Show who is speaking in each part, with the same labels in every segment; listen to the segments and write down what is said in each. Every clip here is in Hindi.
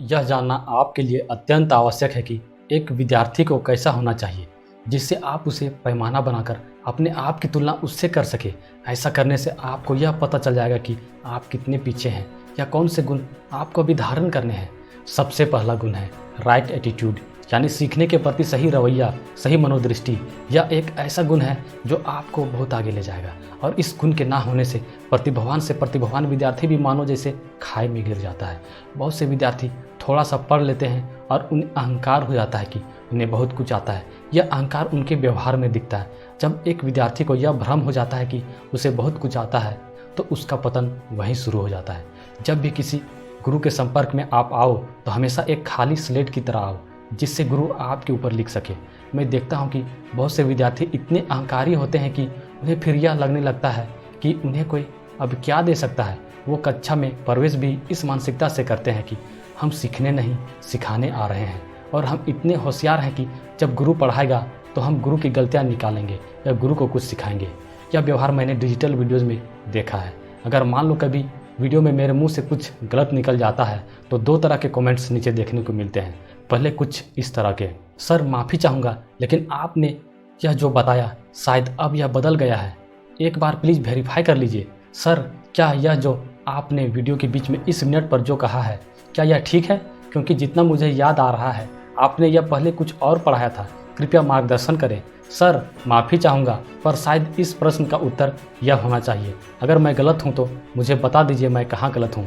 Speaker 1: यह जानना आपके लिए अत्यंत आवश्यक है कि एक विद्यार्थी को कैसा होना चाहिए, जिससे आप उसे पैमाना बनाकर अपने आप की तुलना उससे कर सके। ऐसा करने से आपको यह पता चल जाएगा कि आप कितने पीछे हैं या कौन से गुण आपको अभी धारण करने हैं। सबसे पहला गुण है राइट एटीट्यूड, यानी सीखने के प्रति सही रवैया, सही मनोदृष्टि। यह एक ऐसा गुण है जो आपको बहुत आगे ले जाएगा, और इस गुण के ना होने से प्रतिभावान से प्रतिभावान विद्यार्थी भी मानो जैसे खाई में गिर जाता है। बहुत से विद्यार्थी थोड़ा सा पढ़ लेते हैं और उन्हें अहंकार हो जाता है कि उन्हें बहुत कुछ आता है। यह अहंकार उनके व्यवहार में दिखता है। जब एक विद्यार्थी को यह भ्रम हो जाता है कि उसे बहुत कुछ आता है, तो उसका पतन वहीं शुरू हो जाता है। जब भी किसी गुरु के संपर्क में आप आओ तो हमेशा एक खाली स्लेट की तरह आओ, जिससे गुरु आपके ऊपर लिख सके। मैं देखता हूँ कि बहुत से विद्यार्थी इतने अहंकारी होते हैं कि उन्हें फिर यह लगने लगता है कि उन्हें कोई अब क्या दे सकता है। वो कक्षा में प्रवेश भी इस मानसिकता से करते हैं कि हम सीखने नहीं सिखाने आ रहे हैं, और हम इतने होशियार हैं कि जब गुरु पढ़ाएगा तो हम गुरु की गलतियाँ निकालेंगे या गुरु को कुछ सिखाएंगे। यह व्यवहार मैंने डिजिटल वीडियोज़ में देखा है। अगर मान लो कभी वीडियो में मेरे मुंह से कुछ गलत निकल जाता है तो दो तरह के कमेंट्स नीचे देखने को मिलते हैं। पहले कुछ इस तरह के, सर माफ़ी चाहूँगा लेकिन आपने यह जो बताया शायद अब यह बदल गया है, एक बार प्लीज़ वेरीफाई कर लीजिए। सर क्या यह जो आपने वीडियो के बीच में इस मिनट पर जो कहा है क्या यह ठीक है, क्योंकि जितना मुझे याद आ रहा है आपने यह पहले कुछ और पढ़ाया था, कृपया मार्गदर्शन करें। सर माफ़ी चाहूँगा पर शायद इस प्रश्न का उत्तर यह होना चाहिए, अगर मैं गलत हूँ तो मुझे बता दीजिए मैं कहाँ गलत हूँ।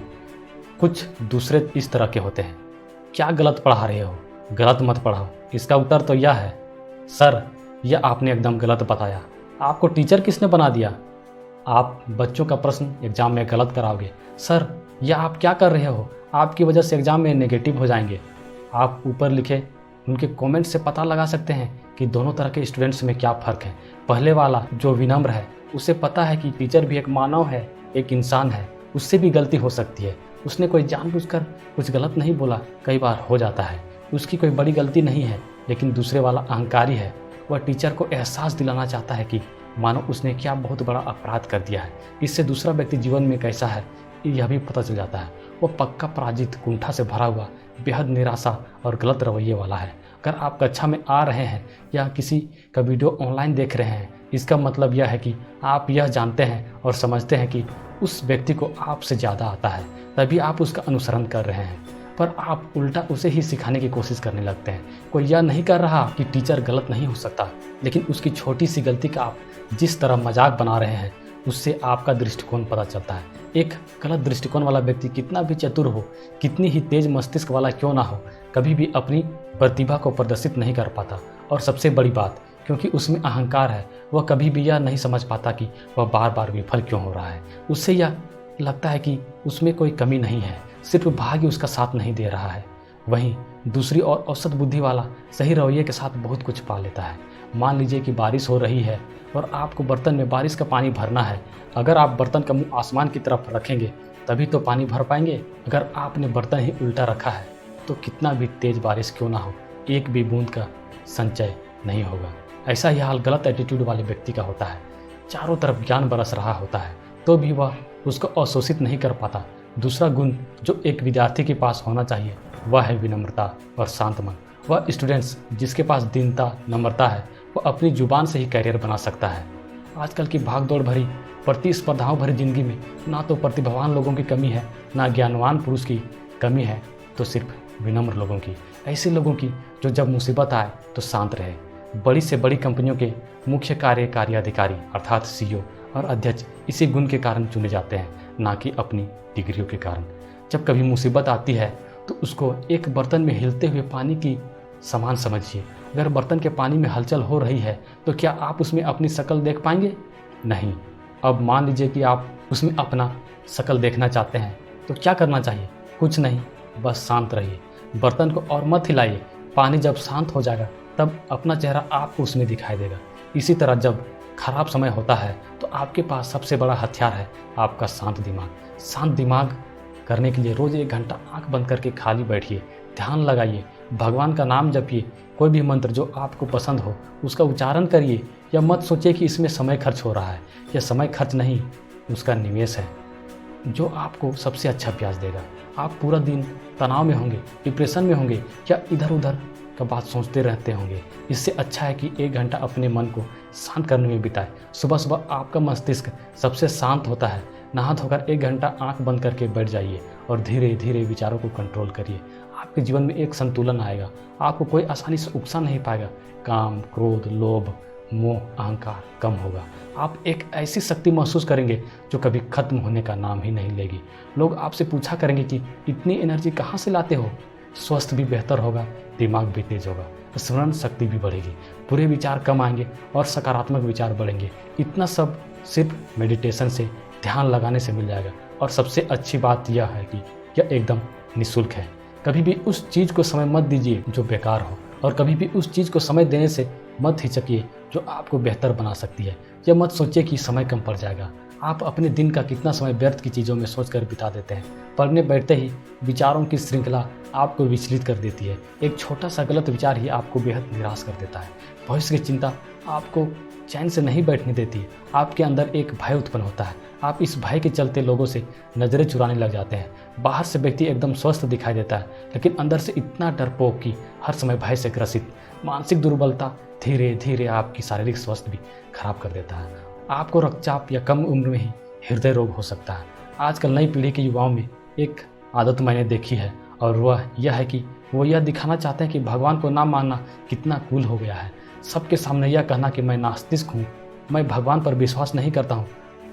Speaker 1: कुछ दूसरे इस तरह के होते हैं, क्या गलत पढ़ा रहे हो, गलत मत पढ़ाओ। इसका उत्तर तो यह है, सर यह आपने एकदम गलत बताया, आपको टीचर किसने बना दिया, आप बच्चों का प्रश्न एग्ज़ाम में गलत कराओगे। सर यह आप क्या कर रहे हो, आपकी वजह से एग्ज़ाम में नेगेटिव हो जाएंगे। आप ऊपर लिखे उनके कमेंट से पता लगा सकते हैं कि दोनों तरह के स्टूडेंट्स में क्या फ़र्क है। पहले वाला जो विनम्र है उसे पता है कि टीचर भी एक मानव है, एक इंसान है, उससे भी गलती हो सकती है। उसने कोई जानबूझकर कुछ गलत नहीं बोला, कई बार हो जाता है, उसकी कोई बड़ी गलती नहीं है। लेकिन दूसरे वाला अहंकारी है, वह टीचर को एहसास दिलाना चाहता है कि मानो उसने क्या बहुत बड़ा अपराध कर दिया है। इससे दूसरा व्यक्ति जीवन में कैसा है यह भी पता चल जाता है। वो पक्का पराजित, कुंठा से भरा हुआ, बेहद निराशा और गलत रवैये वाला है। अगर आप कक्षा में आ रहे हैं या किसी का वीडियो ऑनलाइन देख रहे हैं, इसका मतलब यह है कि आप यह जानते हैं और समझते हैं कि उस व्यक्ति को आपसे ज़्यादा आता है, तभी आप उसका अनुसरण कर रहे हैं, पर आप उल्टा उसे ही सिखाने की कोशिश करने लगते हैं। कोई यह नहीं कर रहा कि टीचर गलत नहीं हो सकता, लेकिन उसकी छोटी सी गलती का आप जिस तरह मजाक बना रहे हैं उससे आपका दृष्टिकोण पता चलता है। एक गलत दृष्टिकोण वाला व्यक्ति कितना भी चतुर हो, कितनी ही तेज मस्तिष्क वाला क्यों ना हो, कभी भी अपनी प्रतिभा को प्रदर्शित नहीं कर पाता। और सबसे बड़ी बात, क्योंकि उसमें अहंकार है, वह कभी भी यह नहीं समझ पाता कि वह बार बार विफल क्यों हो रहा है। उससे यह लगता है कि उसमें कोई कमी नहीं है, सिर्फ भाग्य उसका साथ नहीं दे रहा है। वहीं दूसरी ओर औसत बुद्धि वाला सही रवैये के साथ बहुत कुछ पा लेता है। मान लीजिए कि बारिश हो रही है और आपको बर्तन में बारिश का पानी भरना है। अगर आप बर्तन का मुंह आसमान की तरफ रखेंगे तभी तो पानी भर पाएंगे। अगर आपने बर्तन ही उल्टा रखा है तो कितना भी तेज बारिश क्यों ना हो, एक भी बूंद का संचय नहीं होगा। ऐसा ही हाल गलत एटीट्यूड वाले व्यक्ति का होता है। चारों तरफ ज्ञान बरस रहा होता है तो भी वह उसको अवशोषित नहीं कर पाता। दूसरा गुण जो एक विद्यार्थी के पास होना चाहिए वह है विनम्रता और शांत मन। वह स्टूडेंट्स जिसके पास दीनता, नम्रता है, वह अपनी जुबान से ही कैरियर बना सकता है। आजकल की भागदौड़ भरी, प्रतिस्पर्धाओं भरी जिंदगी में ना तो प्रतिभावान लोगों की कमी है, ना ज्ञानवान पुरुष की कमी है, तो सिर्फ विनम्र लोगों की। ऐसे लोगों की जो जब मुसीबत आए तो शांत रहे। बड़ी से बड़ी कंपनियों के मुख्य कार्यकारी अधिकारी अर्थात सीईओ और अध्यक्ष इसी गुण के कारण चुने जाते हैं, ना कि अपनी डिग्रियों के कारण। जब कभी मुसीबत आती है तो उसको एक बर्तन में हिलते हुए पानी की समान समझिए। अगर बर्तन के पानी में हलचल हो रही है तो क्या आप उसमें अपनी शक्ल देख पाएंगे? नहीं। अब मान लीजिए कि आप उसमें अपना शक्ल देखना चाहते हैं तो क्या करना चाहिए? कुछ नहीं, बस शांत रहिए, बर्तन को और मत हिलाइए। पानी जब शांत हो जाएगा तब अपना चेहरा आपको उसमें दिखाई देगा। इसी तरह जब खराब समय होता है तो आपके पास सबसे बड़ा हथियार है आपका शांत दिमाग। शांत दिमाग करने के लिए रोज़ 1 घंटा आंख बंद करके खाली बैठिए, ध्यान लगाइए, भगवान का नाम जपिए, कोई भी मंत्र जो आपको पसंद हो उसका उच्चारण करिए। या मत सोचिए कि इसमें समय खर्च हो रहा है, यह समय खर्च नहीं, उसका निवेश है। जो आपको सबसे अच्छा प्यास देगा। आप पूरा दिन तनाव में होंगे, डिप्रेशन में होंगे या इधर उधर का बात सोचते रहते होंगे। इससे अच्छा है कि 1 घंटा अपने मन को शांत करने में बिताएं। सुबह सुबह आपका मस्तिष्क सबसे शांत होता है। नहा धोकर 1 घंटा आंख बंद करके बैठ जाइए और धीरे धीरे विचारों को कंट्रोल करिए। आपके जीवन में एक संतुलन आएगा। आपको कोई आसानी से उकसा नहीं पाएगा। काम, क्रोध, लोभ, मोह, अहंकार कम होगा। आप एक ऐसी शक्ति महसूस करेंगे जो कभी खत्म होने का नाम ही नहीं लेगी। लोग आपसे पूछा करेंगे कि इतनी एनर्जी कहाँ से लाते हो। स्वास्थ्य भी बेहतर होगा, दिमाग भी तेज होगा, स्मरण शक्ति भी बढ़ेगी, बुरे विचार कम आएंगे और सकारात्मक विचार बढ़ेंगे। इतना सब सिर्फ मेडिटेशन से, ध्यान लगाने से मिल जाएगा। और सबसे अच्छी बात यह है कि यह एकदम निःशुल्क है। कभी भी उस चीज़ को समय मत दीजिए जो बेकार हो, और कभी भी उस चीज़ को समय देने से मत हिचकिए जो आपको बेहतर बना सकती है। यह मत सोचिए कि समय कम पड़ जाएगा। आप अपने दिन का कितना समय व्यर्थ की चीज़ों में सोचकर बिता देते हैं। पढ़ने बैठते ही विचारों की श्रृंखला आपको विचलित कर देती है। एक छोटा सा गलत विचार ही आपको बेहद निराश कर देता है। भविष्य की चिंता आपको चैन से नहीं बैठने देती। आपके अंदर एक भय उत्पन्न होता है। आप इस भय के चलते लोगों से नज़रें चुराने लग जाते हैं। बाहर से व्यक्ति एकदम स्वस्थ दिखाई देता है, लेकिन अंदर से इतना डरपोक कि हर समय भय से ग्रसित। मानसिक दुर्बलता धीरे धीरे आपकी शारीरिक स्वास्थ्य भी खराब कर देता है। आपको रक्तचाप या कम उम्र में ही हृदय रोग हो सकता है। आजकल नई पीढ़ी के युवाओं में एक आदत मैंने देखी है, और वह यह है कि वो यह दिखाना चाहते हैं कि भगवान को ना मानना कितना कूल हो गया है। सबके सामने यह कहना कि मैं नास्तिक हूँ, मैं भगवान पर विश्वास नहीं करता हूँ,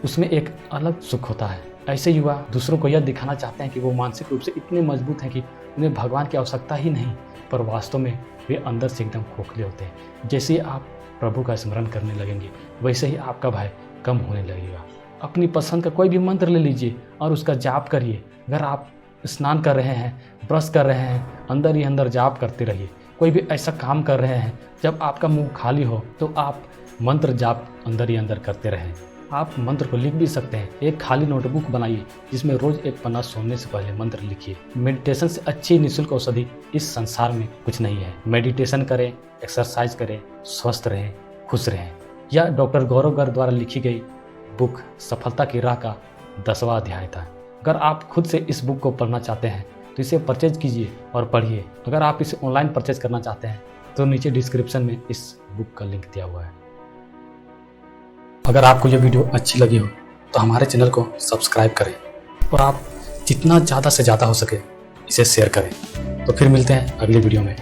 Speaker 1: उसमें एक अलग सुख होता है। ऐसे युवा दूसरों को यह दिखाना चाहते हैं कि वो मानसिक रूप से इतने मजबूत हैं कि उन्हें भगवान की आवश्यकता ही नहीं, पर वास्तव में वे अंदर से एकदम खोखले होते हैं। जैसे ही आप प्रभु का स्मरण करने लगेंगे, वैसे ही आपका भय कम होने लगेगा। अपनी पसंद का कोई भी मंत्र ले लीजिए और उसका जाप करिए। अगर आप स्नान कर रहे हैं, ब्रश कर रहे हैं, अंदर ही अंदर जाप करते रहिए। कोई भी ऐसा काम कर रहे हैं जब आपका मुंह खाली हो तो आप मंत्र जाप अंदर ही अंदर करते रहें। आप मंत्र को लिख भी सकते हैं। एक खाली नोटबुक बनाइए जिसमें रोज एक पन्ना सोने से पहले मंत्र लिखिए। मेडिटेशन से अच्छी निःशुल्क औषधि इस संसार में कुछ नहीं है। मेडिटेशन करें, एक्सरसाइज करें, स्वस्थ रहें, खुश रहें। यह डॉक्टर गौरव गर्ग द्वारा लिखी गई बुक सफलता की राह का 10वां अध्याय था। अगर आप खुद से इस बुक को पढ़ना चाहते हैं तो इसे परचेज कीजिए और पढ़िए। अगर आप इसे ऑनलाइन परचेज करना चाहते हैं तो नीचे डिस्क्रिप्शन में इस बुक का लिंक दिया हुआ है। अगर आपको यह वीडियो अच्छी लगी हो तो हमारे चैनल को सब्सक्राइब करें और आप जितना ज़्यादा से ज़्यादा हो सके इसे शेयर करें। तो फिर मिलते हैं अगली वीडियो में।